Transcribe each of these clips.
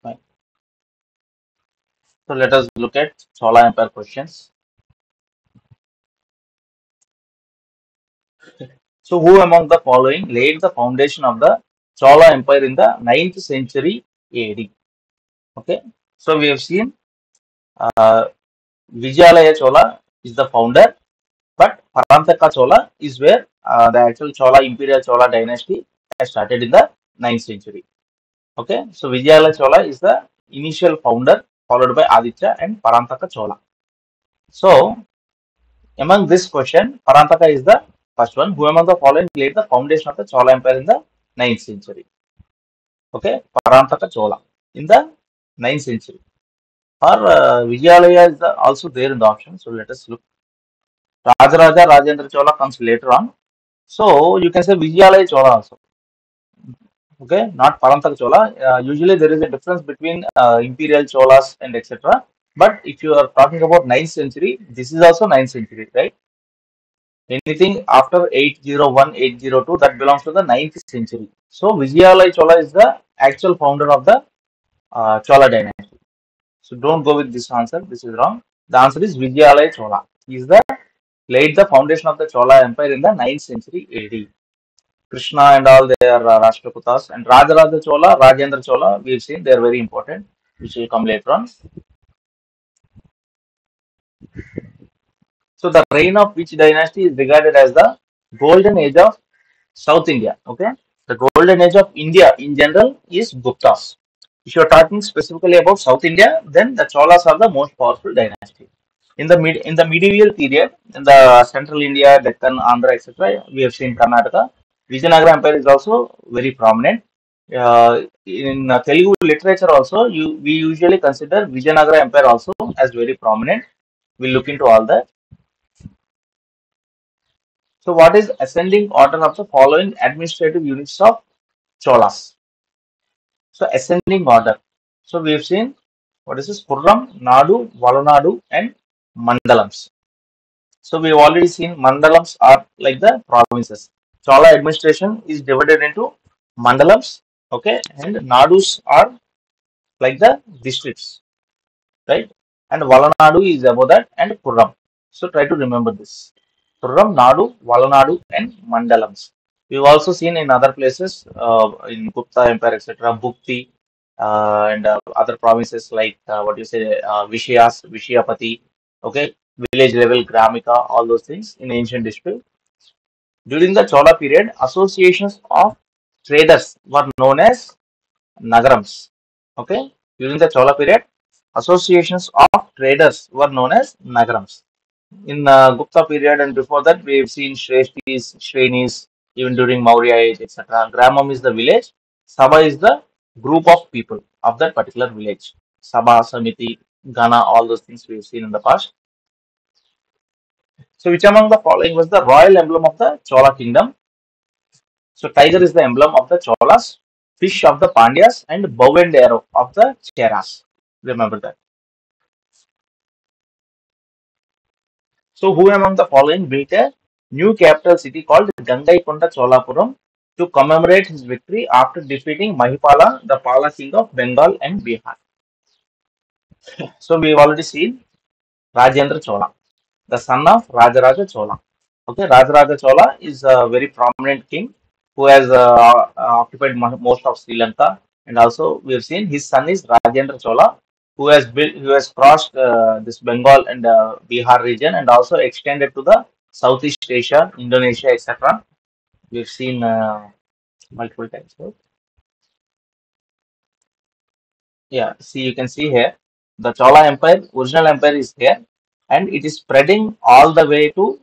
Fine. So let us look at Chola Empire questions. So who among the following laid the foundation of the Chola Empire in the 9th century AD? Okay. So we have seen uh, Vijayalaya Chola is the founder, but Parantaka Chola is where the actual Chola Imperial Chola dynasty has started in the 9th century. Okay, so Vijayalaya Chola is the initial founder, followed by Aditya and Parantaka Chola. So among this question, Parantaka is the first one. Who among the following laid the foundation of the Chola Empire in the 9th century? Okay, Parantaka Chola in the 9th century. Or Vijayalaya is also there in the option. So let us look. Rajaraja Rajendra Chola comes later on. So you can say Vijayalaya Chola also. Okay, not Parantaka Chola. Usually there is a difference between imperial Cholas and etc. But if you are talking about 9th century, this is also 9th century, right? Anything after 801, 802 that belongs to the 9th century. So Vijayalaya Chola is the actual founder of the Chola dynasty. So don't go with this answer. This is wrong. The answer is Vijayalaya Chola. He is the laid the foundation of the Chola Empire in the 9th century AD. Krishna and all they are Rashtrakutas and Rajaraja Chola, Rajendra Chola, we've seen they are very important, which will come later on. So the reign of which dynasty is regarded as the golden age of South India. Okay, the golden age of India in general is Guptas. If you are talking specifically about South India, then the Cholas are the most powerful dynasty. In the medieval period, in the central India, Deccan, Andhra, etc., we have seen Karnataka. Vijayanagara Empire is also very prominent. In Telugu literature also, we usually consider Vijayanagara Empire also as very prominent. We'll look into all that. So, what is ascending order of the following administrative units of Cholas? So, ascending order. So, we have seen what is this? Kurram, Nadu, Valanadu, and Mandalams. So we've already seen mandalams are like the provinces. Chola administration is divided into mandalams, okay, and nadus are like the districts, right? And Valanadu is above that, and Kurram. So try to remember this. Kurram, Nadu, Valanadu, and mandalams. We've also seen in other places, in Gupta Empire, etc., Bhukti, and other provinces like what you say, Vishayas, Vishayapati, okay, village level, Gramika, all those things in ancient history. During the Chola period, associations of traders were known as Nagarams. Okay, during the Chola period, associations of traders were known as Nagarams. In Gupta period and before that, we have seen Shreshtis, Shrenis, even during Maurya age, etc. Gramam is the village. Sabha is the group of people of that particular village. Sabha, Samiti, Gana, all those things we have seen in the past. So, which among the following was the royal emblem of the Chola kingdom? So, tiger is the emblem of the Cholas, fish of the Pandyas, and bow and arrow of the Cheras. Remember that. So, who among the following built a new capital city called Gangaikonda Cholapuram to commemorate his victory after defeating Mahipala, the Pala king of Bengal and Bihar? So, we've already seen Rajendra Chola, the son of Rajaraja Chola. Okay, Rajaraja Chola is a very prominent king who has occupied most of Sri Lanka, and also we have seen his son is Rajendra Chola, who has crossed this Bengal and Bihar region, and also extended to the Southeast Asia, Indonesia, etc. We've seen multiple times. Right? Yeah, see, you can see here the Chola Empire, original empire is here, and it is spreading all the way to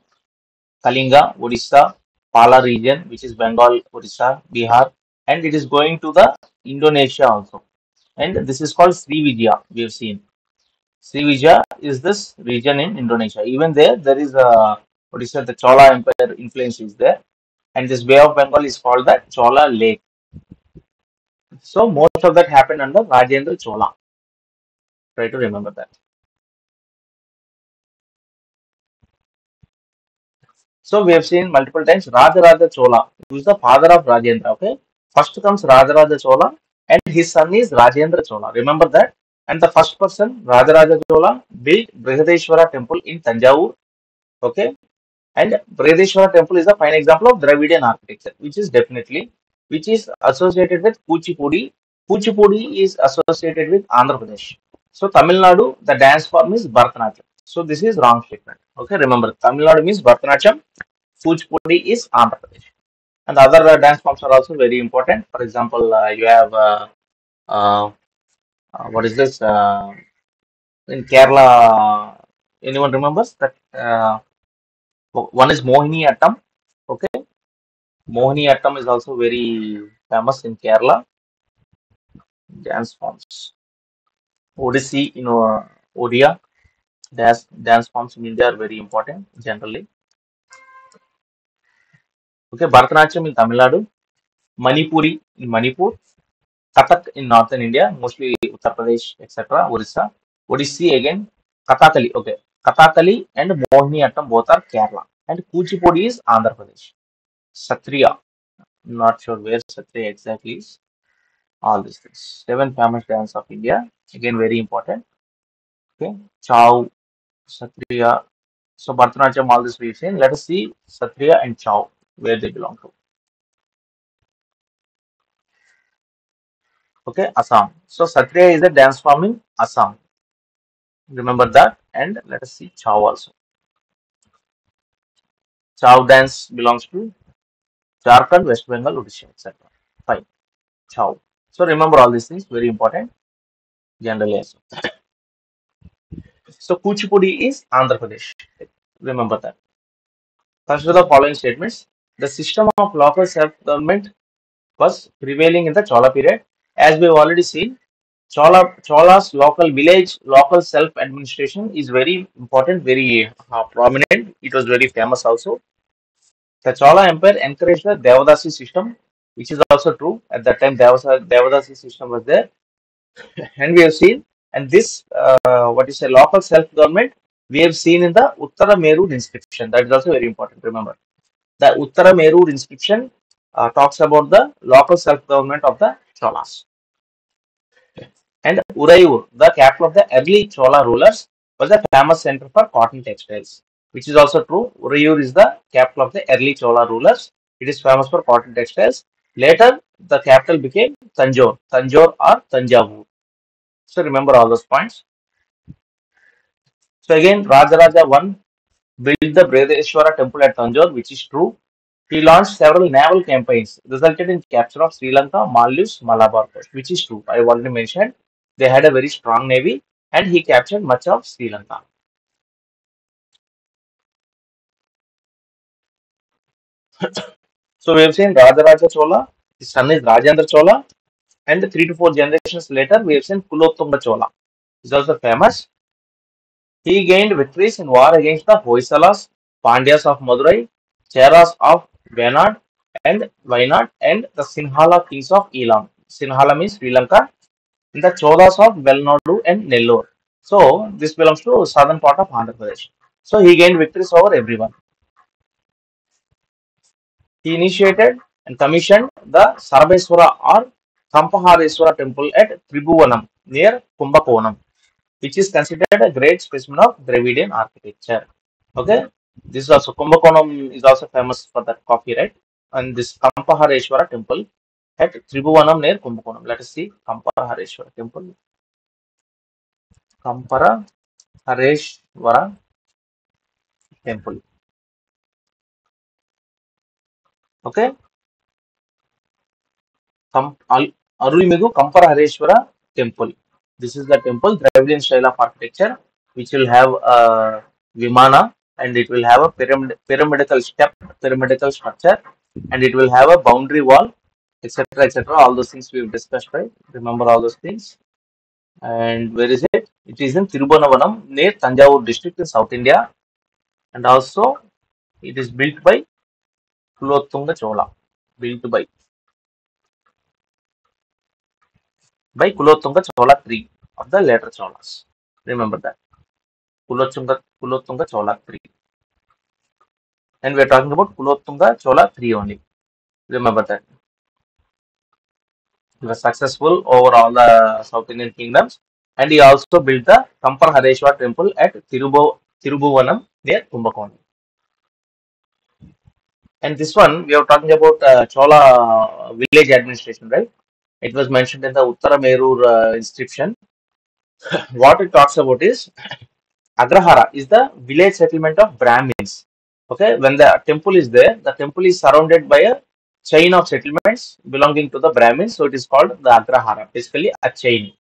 Kalinga, Odisha, Pala region, which is Bengal, Odisha, Bihar, and it is going to the Indonesia also. And this is called Srivijaya. We have seen Srivijaya is this region in Indonesia. Even there is a what is it? The Chola Empire influence is there, and this Bay of Bengal is called the Chola Lake. So most of that happened under Rajendra Chola. Try to remember that. So we have seen multiple times Rajaraja Chola, who is the father of Rajendra. Okay, first comes Rajaraja Chola, and his son is Rajendra Chola. Remember that. And the first person, Rajaraja Chola, built Brihadeshwara temple in Tanjavur. Okay, and Brihadeshwara temple is a fine example of Dravidian architecture, which is associated with Kuchipudi. Kuchipudi is associated with Andhra Pradesh. So Tamil Nadu, the dance form is Bharatanatyam. So this is wrong statement. Okay, remember Tamil Nadu means Bharatanatyam. Kuchipudi is Andhra Pradesh. And other dance forms are also very important. For example, you have uh, what is this in Kerala? Anyone remembers that? One is Mohini Attam. Okay, Mohini Attam is also very famous in Kerala. Dance forms. Odissi, Odia. Dance forms in India are very important generally. Okay, Bharatanatyam in Tamil Nadu, Manipuri in Manipur, Kathak in northern India, mostly Uttar Pradesh, etc., Orissa. Odissi again, Kathakali. Okay, Kathakali and Mohiniyattam both are Kerala. And Kuchipudi is Andhra Pradesh. Satriya, not sure where Satriya exactly is. All these things. Seven famous dance of India, again very important. Okay, Chow, Satriya. So Bharatanatyam, all this we've seen. Let us see Satriya and Chow, where they belong to. Okay, Assam. So Satriya is a dance form in Assam. Remember that. And let us see Chow also. Chow dance belongs to Jharkhand, West Bengal, Odisha, etc. Fine. Chow. So remember all these things, very important generally also. So Kuchipudi is Andhra Pradesh. Remember that. Consider the following statements. The system of local self-government was prevailing in the Chola period. As we have already seen, Chola's local village, local self-administration is very important, very prominent. It was very famous also. The Chola Empire encouraged the Devadasi system, which is also true. At that time, Devadasi system was there, and we have seen. And this, what is a local self-government, we have seen in the Uttara Merur inscription. That is also very important. Remember, the Uttara Merur inscription talks about the local self-government of the Cholas. And Urayur, the capital of the early Chola rulers, was a famous center for cotton textiles, which is also true. Urayur is the capital of the early Chola rulers. It is famous for cotton textiles. Later, the capital became Tanjore or Tanjavur. So remember all those points. So again, Rajaraja I built the Brihadeshwara temple at Tanjore, which is true. He launched several naval campaigns, resulted in capture of Sri Lanka, Maldives, Malabar coast, which is true. I have already mentioned they had a very strong navy, and he captured much of Sri Lanka. So we have seen Rajaraja Chola, his son is Rajendra Chola, and 3 to 4 generations later, we have seen Kulottunga Chola. He's also famous. He gained victories in war against the Hoysalas, Pandyas of Madurai, Cheras of Wayanad, and the Sinhala kings of Elam. Sinhala means Sri Lanka, and the Cholas of Velnadu and Nellore. So this belongs to southern part of Andhra Pradesh. So he gained victories over everyone. He initiated and commissioned the Sarveswara or Kampahareswara temple at Tribhuvanam near Kumbakonam, which is considered a great specimen of Dravidian architecture. Okay, this is also Kumbakonam is also famous for that coffee, right? And this Kampahareshwara temple at Tribhuvanam near Kumbakonam. Let us see Kampahareshwara temple. Kampahareshwara temple. Okay, Arulmigu Kampahareshwara temple. This is the temple, Dravidian style of architecture, which will have a Vimana, and it will have a pyramidal structure, and it will have a boundary wall, etc. etc. All those things we've discussed, right? Remember all those things. And where is it? It is in Tirubanavanam near Tanjavur district in South India, and also it is built by Kulottunga Chola. Built by Kulottunga Chola III of the later Cholas. Remember that. Kulottunga Chola III. And we are talking about Kulottunga Chola III only. Remember that. He was successful over all the South Indian kingdoms, and he also built the Kamparhareshwar temple at Tirubuvanam near Kumbakonam. And this one, we are talking about Chola village administration, right? It was mentioned in the Uttara Merur inscription. What it talks about is Agrahara is the village settlement of Brahmins. Okay, when the temple is there, the temple is surrounded by a chain of settlements belonging to the Brahmins, so it is called the Agrahara, basically a chain.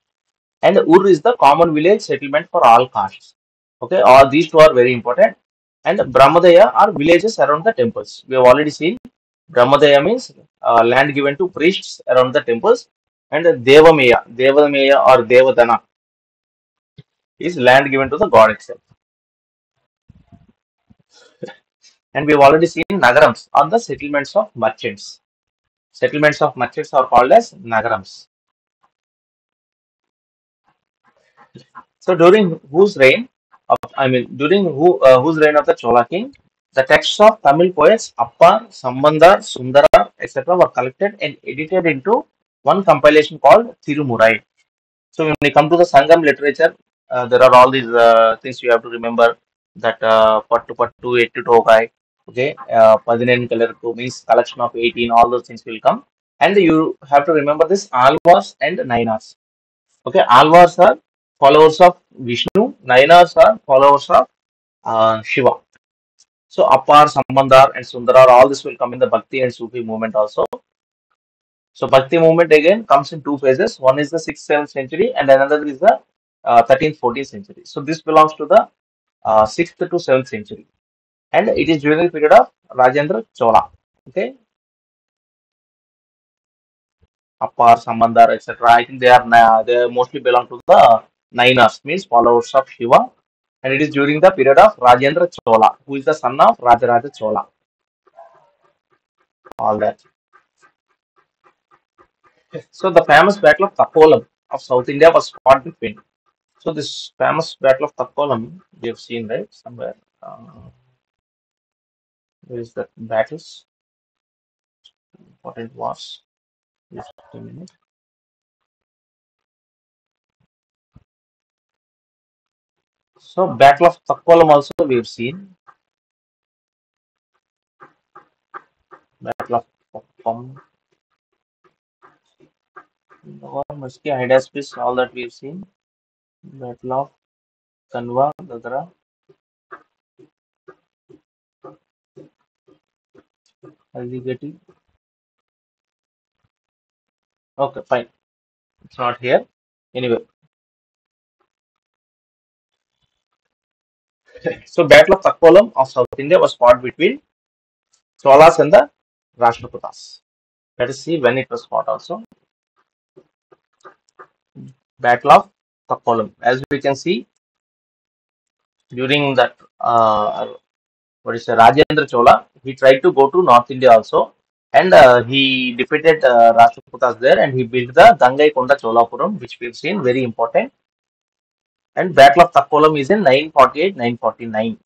And Ur is the common village settlement for all castes. Okay, all these two are very important. And Brahmadaya are villages around the temples. We have already seen Brahmadaya means land given to priests around the temples, and Devameya or Devadana is land given to the god itself. And we have already seen Nagarams are the settlements of merchants. Settlements of merchants are called as Nagarams. So during whose reign whose reign of the Chola king, the texts of Tamil poets Appar, Sambandar, Sundara, etc. were collected and edited into one compilation called Tirumurai. So when we come to the Sangam literature, there are all these things you have to remember that Pattu Pattu, Ettu Tokai, okay, Padinen Kalarku means collection of 18, all those things will come. And you have to remember this Alvas and Nainas. Okay, Alvas are followers of Vishnu, Nainas are followers of Shiva. So Appar, Sambandar, and Sundara, all this will come in the Bhakti and Sufi movement also. So Bhakti movement again comes in two phases. One is the 6th, 7th century, and another is the 13th, 14th century. So this belongs to the 6th to 7th century, and it is during the period of Rajendra Chola. Okay, Appar, Samandar, etc. I think they mostly belong to the Nainas, means followers of Shiva, and it is during the period of Rajendra Chola, who is the son of Rajaraja Chola. All that. So the famous battle of Takolam of South India was fought between. So this famous battle of Takkolam we have seen, right, somewhere. Where is that battles? What it was? Just a minute. So battle of Takkolam also we have seen. Battle of Takkolam. Muski, Hydaspes, all that we have seen. Battle of Kanwa, Dadra, Haldigati. Okay, fine. It's not here. Anyway, so battle of Takkolam of South India was fought between Cholas and the Rashtrakutas. Let us see when it was fought also. Battle of Takkolam. As we can see, during that, what is Rajendra Chola, he tried to go to North India also, and he defeated Rashtrakutas there, and he built the Gangai Konda Cholapuram, which we've seen, very important. And Battle of Takkolam is in 948-949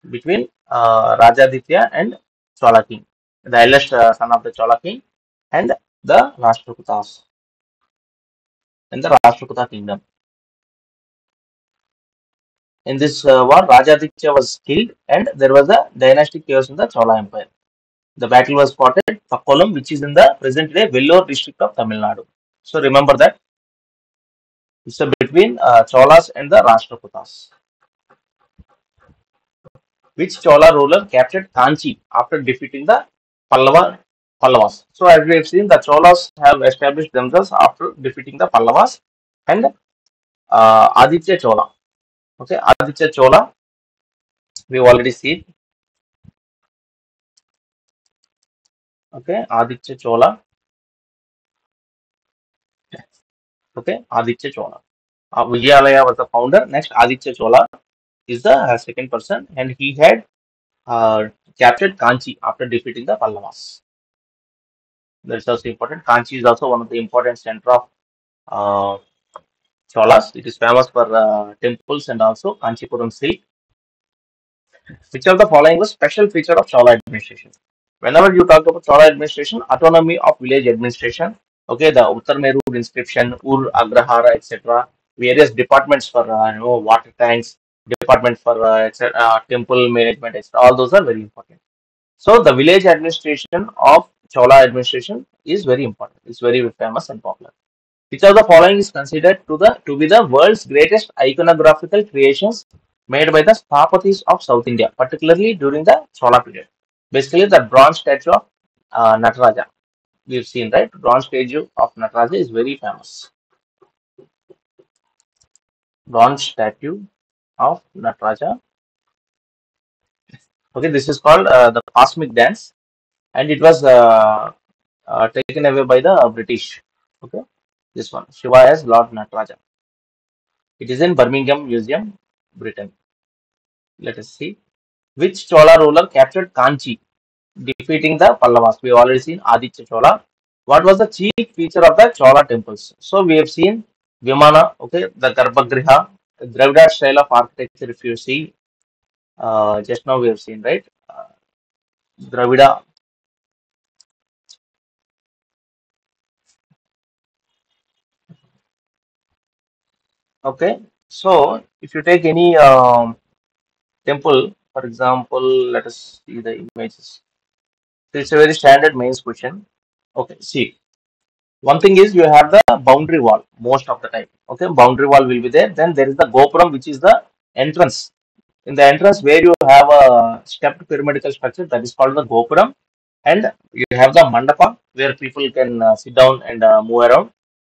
between Rajaditya and Chola king, the eldest son of the Chola king, and the Rashtrakutas and the Rashtrakuta kingdom. In this war, Rajaditya was killed, and there was a dynastic chaos in the Chola Empire. The battle was fought at Pakkolam, which is in the present day Vellore district of Tamil Nadu. So remember that it's between Cholas and the Rashtrakutas. Which Chola ruler captured Kanchi after defeating the Pallavas? So as we have seen, the Cholas have established themselves after defeating the Pallavas, and Aditya Chola. Okay, Aditya Chola, we have already seen. Okay, Aditya Chola. Okay, Aditya Chola. Vijayalaya was the founder. Next, Aditya Chola is the second person, and he had captured Kanchi after defeating the Pallavas. That's also important. Kanchi is also one of the important center of uh, Cholas. It is famous for temples and also Kanchipuram silk. Which of the following was special feature of Chola administration? Whenever you talk about Chola administration, autonomy of village administration, Okay, the Uttarmeru inscription, Ur, Agrahara, etc. Various departments for water tanks, department for temple management, etc. All those are very important. So the village administration of Chola administration is very important. It's very famous and popular. Which of the following is considered to be the world's greatest iconographical creations made by the Sthapatis of South India, particularly during the Chola period? Basically, the bronze statue of Nataraja. We've seen, right? Bronze statue of Nataraja is very famous. Bronze statue of Nataraja. Okay, this is called the Cosmic Dance, and it was taken away by the British. Okay, this one, Shiva as Lord Nataraja. It is in Birmingham Museum, Britain. Let us see. Which Chola ruler captured Kanchi, defeating the Pallavas? We have already seen Aditya Chola. What was the chief feature of the Chola temples? So we have seen Vimana, okay, the Garbhagriha, the Dravida style of architecture. If you see, just now we have seen, right? Dravida. Okay, so if you take any temple, for example, let us see the images. So it's a very standard mains question. Okay, see. One thing is you have the boundary wall most of the time. Okay, boundary wall will be there. Then there is the gopuram, which is the entrance. In the entrance, where you have a stepped pyramidal structure, that is called the gopuram, and you have the mandapa where people can sit down and move around,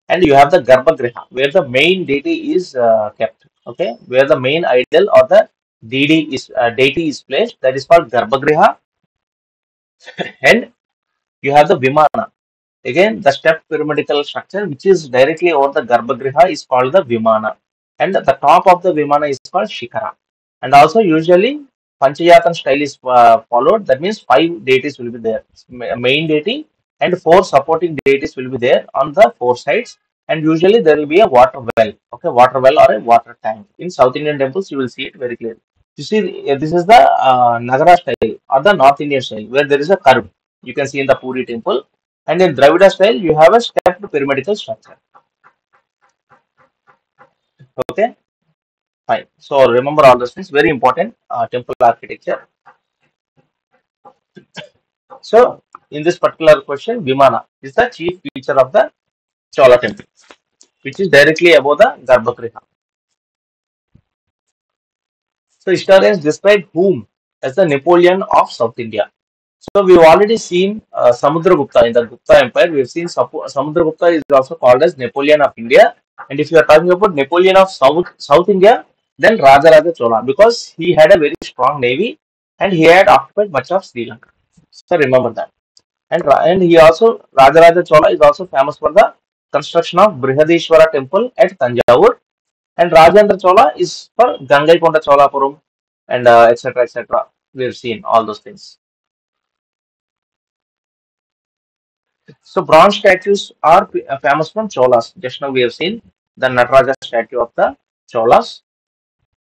and you have the garbhagriha where the main deity is kept. Okay, where the main idol or the deity is placed. That is called garbhagriha, and you have the vimana. Again, the step pyramidal structure, which is directly over the Garbhagriha, is called the Vimana. And the top of the Vimana is called Shikara. And also, usually, Panchayatan style is followed. That means five deities will be there. Main deity and four supporting deities will be there on the four sides. And usually, there will be a water well. Okay, water well or a water tank. In South Indian temples, you will see it very clearly. You see, this is the Nagara style or the North Indian style, where there is a curve. You can see in the Puri temple, and in Dravida style, you have a stepped pyramidal structure. Okay, fine. So remember all those things. Very important temple architecture. So in this particular question, Vimana is the chief feature of the Chola temple, which is directly above the Garbhagriha. So historians describe whom as the Napoleon of South India. So we've already seen Samudragupta in the Gupta Empire. We've seen Samudragupta is also called as Napoleon of India. And if you are talking about Napoleon of South India, then Rajaraja Chola, because he had a very strong navy and he had occupied much of Sri Lanka. So remember that. And he also Rajaraja Chola is also famous for the construction of Brihadishwara temple at Tanjavur. And Rajendra Chola is for Gangaikonda Cholapuram and etc. etc. We've seen all those things. So bronze statues are famous from Cholas. Just now we have seen the Nataraja statue of the Cholas.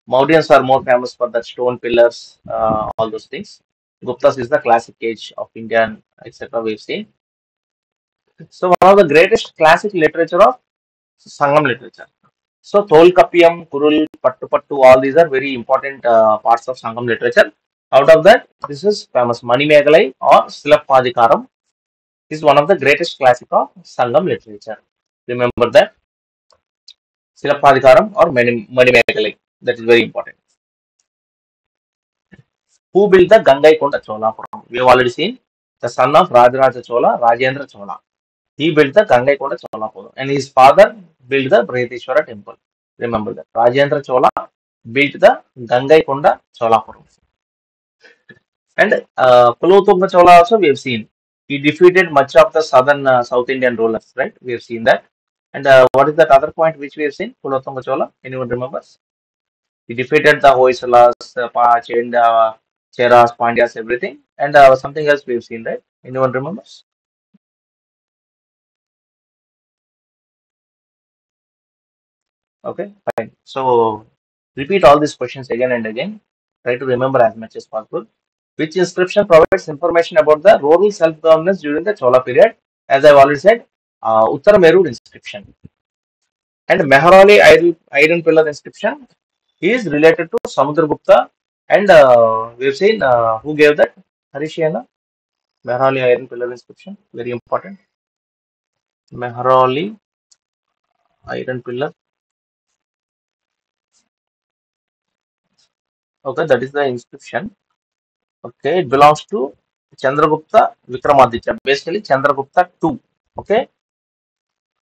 Mauryans are more famous for the stone pillars, all those things. Guptas is the classic age of Indian, etc. We've seen. So one of the greatest classic literature of Sangam literature. So Tolkappiyam, Kurul, Pattu Pattu, all these are very important parts of Sangam literature. Out of that, this is famous Manimegalai or Silappadikaram is one of the greatest classic of Sangam literature. Remember that Silappadikaram or Manimekalai. That is very important. Who built the Gangaikonda Cholapuram? We have already seen the son of Rajaraja Chola, Rajendra Chola. He built the Gangaikonda Cholapuram, and his father built the Brihadishwara temple. Remember that Rajendra Chola built the Gangaikonda Cholapuram. And Kulothunga Chola also we have seen. He defeated much of the southern South Indian rulers, right? We have seen that. And what is that other point which we have seen? Kulothunga Chola. Anyone remembers? He defeated the Hoysalas, Cheras, Pandyas, everything. And something else we have seen, right? Anyone remembers? Okay, fine. So repeat all these questions again and again. Try to remember as much as possible. Which inscription provides information about the rural self-governance during the Chola period? As I've already said, Uttara Meru inscription. And Mehrali iron pillar inscription is related to Samudragupta. And we've seen who gave that? Harishiana. Mehrali iron pillar inscription. Very important. Mehrali iron pillar. Okay, that is the inscription. Okay, it belongs to Chandragupta Vikramaditya. Basically, Chandragupta II. Okay,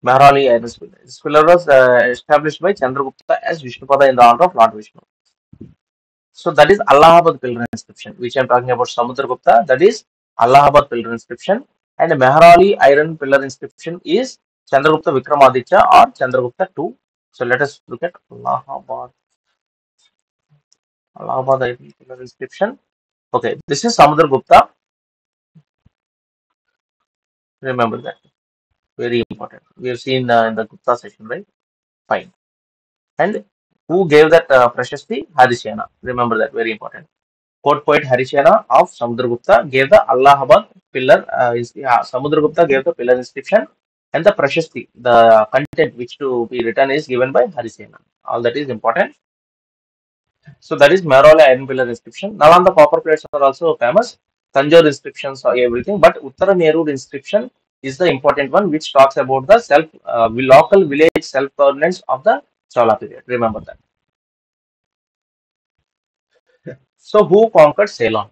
Mehrali iron pillar. This pillar was established by Chandragupta as Vishnupada in the honor of Lord Vishnu. So that is Allahabad pillar inscription, which I am talking about Samudragupta. That is Allahabad pillar inscription. And Mehrali iron pillar inscription is Chandragupta Vikramaditya or Chandragupta II. So let us look at Allahabad iron pillar inscription. Okay, this is Samudragupta. Remember that. Very important. We have seen in the Gupta session, right? Fine. And who gave that prashasti? Harisena. Remember that. Very important. Court poet Harisena of Samudragupta gave the Allahabad pillar. Samudragupta gave the pillar inscription, and the prashasti, the content which to be written, is given by Harisena. All that is important. So that is Mehroli iron pillar inscription. Nalanda copper plates are also famous. Tanjore inscriptions are everything, but Uttara Meru inscription is the important one, which talks about the local village self governance of the Chola period. Remember that. So who conquered Ceylon?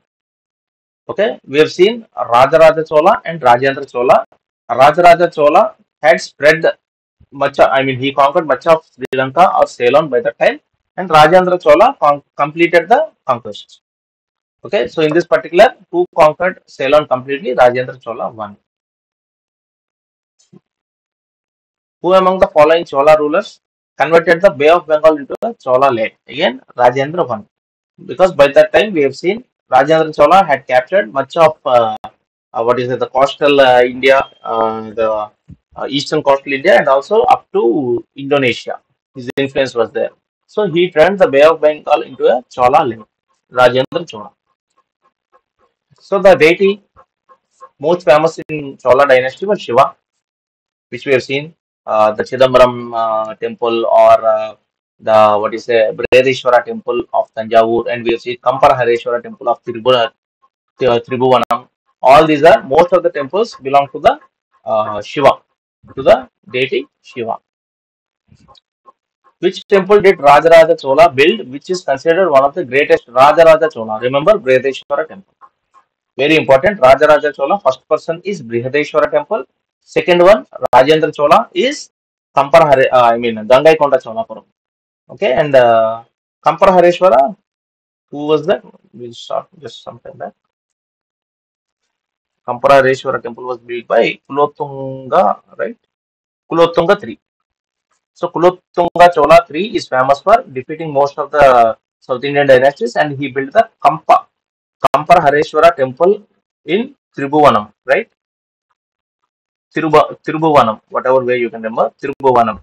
Okay, we have seen Rajaraja Chola and Rajendra Chola. Rajaraja Chola had spread much. I mean, he conquered much of Sri Lanka or Ceylon by that time, and Rajendra Chola completed the conquest. Okay, so in this particular, who conquered Ceylon completely? Rajendra Chola won. Who among the following Chola rulers converted the Bay of Bengal into a Chola lake? Again, Rajendra won. Because by that time we have seen Rajendra Chola had captured much of what is it, the coastal India, the eastern coastal India, and also up to Indonesia. His influence was there. So he turned the Bay of Bengal into a Chola lake. Rajendra Chola. So the deity most famous in Chola dynasty was Shiva, which we have seen, the Chidambaram temple, or the what is a Brihadeshwara temple of Tanjavur, and we have seen Kamparhareshwara temple of Tribhuvanam. All these are, most of the temples belong to the Shiva, to the deity Shiva. Which temple did Rajaraja Chola build, which is considered one of the greatest? Rajaraja Chola. Remember Brihadeshwara temple. Very important. Rajaraja Chola, first person is Brihadeshwara temple. Second one, Rajendra Chola, is Gangaikonda Cholapuram. Okay, and Kamparhareshwara, who was that? We'll start just sometime back. Kamparhareshwara temple was built by Kulotunga, right? Kulotunga III. So Kulotunga Chola III is famous for defeating most of the South Indian dynasties, and he built the Kamparhareshwara temple in Tribhuvanam, right? Tirubhuvanam, whatever way you can remember, Tirubhuvanam.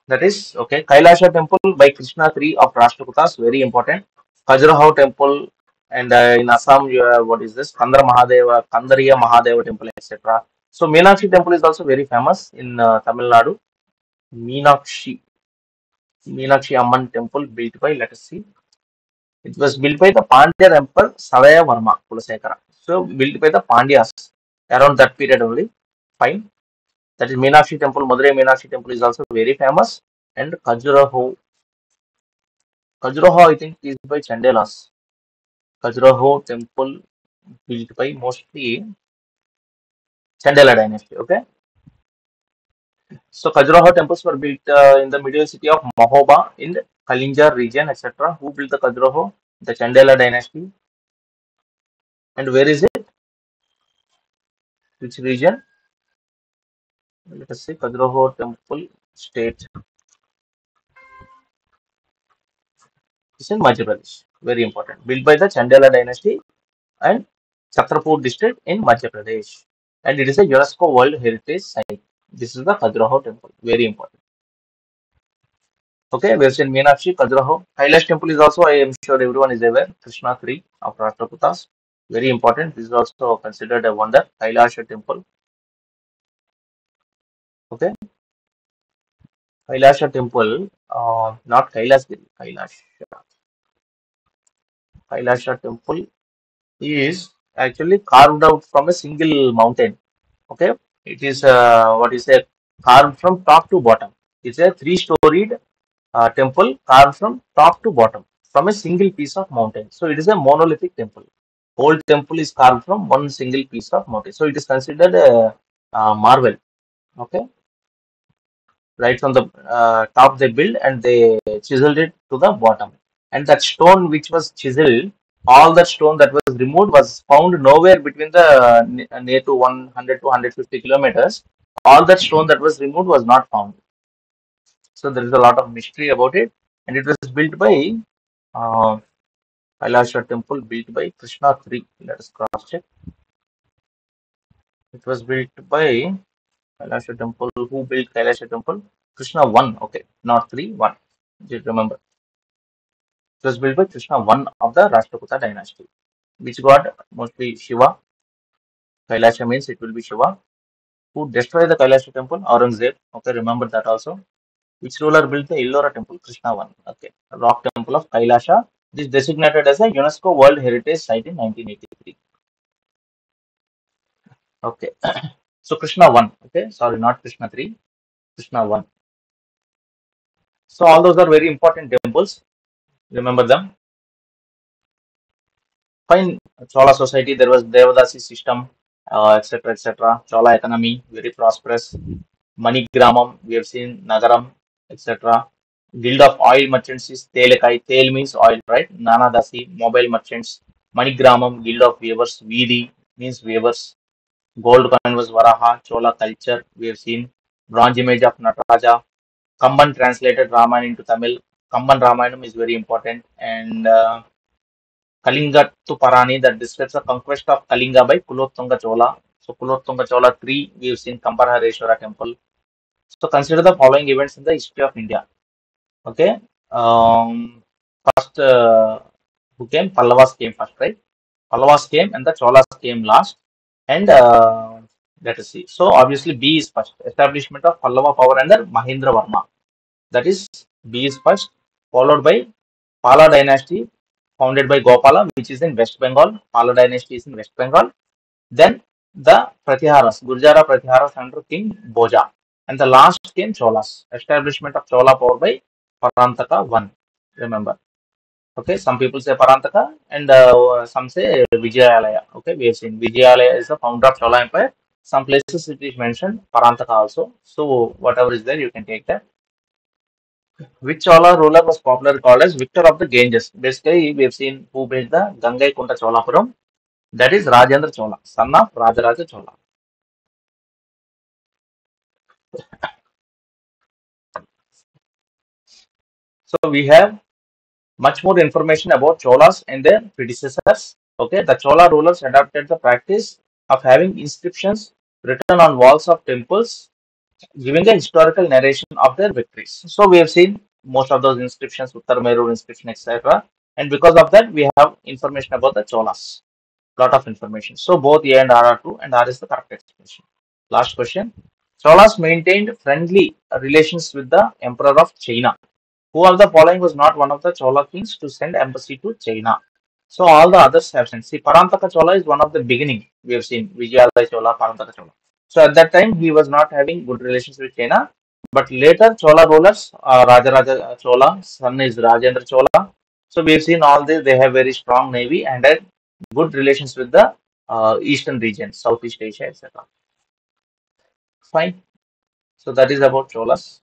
That is okay. Kailasha temple by Krishna III of Rashtrakutas, very important. Khajuraho temple, and in Assam you have, what is this? Kandariya Mahadeva temple, etc. So Meenakshi temple is also very famous in Tamil Nadu. Meenakshi, Meenakshi Amman temple built by, let us see. It was built by the Pandya Emperor Savaya Varma Kulasekara. So built by the Pandyas around that period only. Fine. That is Meenakshi temple. Madurai Meenakshi temple is also very famous. And Khajuraho, I think is by Chandelas. Khajuraho temple built by mostly Chandela dynasty. Okay. So Khajuraho temples were built in the medieval city of Mahoba in the Kalinjar region, etc. Who built the Khajuraho? The Chandela dynasty. And where is it? Which region? Let us see. Khajuraho temple state. It's in Madhya Pradesh. Very important. Built by the Chandela dynasty and Chhatrapur district in Madhya Pradesh. And it is a UNESCO World Heritage Site. This is the Khajuraho temple. Very important. Okay, we have seen Meenakshi, Khajuraho. Kailash temple is also, I am sure everyone is aware, Krishna III of Rashtrakutas. Very important. This is also considered a wonder. Kailash temple. Kailasha temple, not Kailasgiri, Kailasha. Kailasha temple is actually carved out from a single mountain. Okay, it is what is a carved from top to bottom. It's a three-storied temple carved from top to bottom from a single piece of mountain. So it is a monolithic temple. Whole temple is carved from one single piece of mountain. So it is considered a marvel. Okay, right from the top they built and they chiseled it to the bottom. And that stone which was chiseled, all that stone that was removed was found nowhere between the near to 100 to 150 kilometers. All that stone that was removed was not found. So there is a lot of mystery about it. And it was built by uh, Kailasha temple built by Krishna 3. Let us cross check. It was built by Kailasha temple. Who built Kailasha temple? Krishna 1. Okay, not 3, 1. Just remember. It was built by Krishna 1 of the Rashtrakuta dynasty. Which god? Mostly Shiva. Kailasha means it will be Shiva. Who destroyed the Kailasha temple? Aurangzeb. Okay, remember that also. Which ruler built the Ellora temple? Krishna 1. Okay. Rock temple of Kailasha. This designated as a UNESCO World Heritage Site in 1983. Okay. So Krishna 1. Okay. Sorry, not Krishna 3. Krishna 1. So all those are very important temples. Remember them. Fine. Chola society, there was Devadasi system, etc. etc. Chola economy, very prosperous. Mani Gramam, we have seen Nagaram, etc. Guild of oil merchants is Telekai. Tel means oil, right? Nana Dasi, mobile merchants. Mani Gramam, Guild of weavers. Veedi means weavers. Gold coin was Varaha. Chola culture, we have seen. Bronze image of Nataraja. Kamban translated Ramayana into Tamil. Kamban Ramayana is very important. And Kalinga to Parani, that describes the conquest of Kalinga by Kulottunga Chola. So Kulottunga Chola 3, we have seen Kambarhareshwara temple. So consider the following events in the history of India. Okay. First, who came? Pallavas came first, right? Pallavas came and the Cholas came last. And let us see. So obviously B is first. Establishment of Pallava power under Mahendra Varma. That is B is first, followed by Pala dynasty founded by Gopala, which is in West Bengal. Pala dynasty is in West Bengal. Then the Pratiharas, Gurjara Pratiharas under King Boja. And the last came Cholas. Establishment of Chola power by Parantaka 1. Remember. Okay, some people say Parantaka and some say Vijayalaya. Okay, we have seen Vijayalaya is the founder of Chola Empire. Some places it is mentioned Parantaka also. So whatever is there, you can take that. Which Chola ruler was popularly called as Victor of the Ganges? Basically, we have seen who built the Gangai Kunta Cholapuram. That is Rajendra Chola, son of Rajaraja Chola. So we have much more information about Cholas and their predecessors. Okay, the Chola rulers adopted the practice of having inscriptions written on walls of temples, giving a historical narration of their victories. So we have seen most of those inscriptions, Uttarmeru inscription, etc. And because of that, we have information about the Cholas. Lot of information. So both A and R are true, and R is the correct explanation. Last question. Cholas maintained friendly relations with the Emperor of China. Who of the following was not one of the Chola kings to send embassy to China? So all the others have sent. See, Parantaka Chola is one of the beginning. We have seen Vijayalaya Chola, Parantaka Chola. So at that time, he was not having good relations with China. But later, Chola rulers, Rajaraja Chola, son is Rajendra Chola. So we have seen all this. They have very strong navy and had good relations with the eastern region, Southeast Asia, etc. Fine. So that is about Cholas.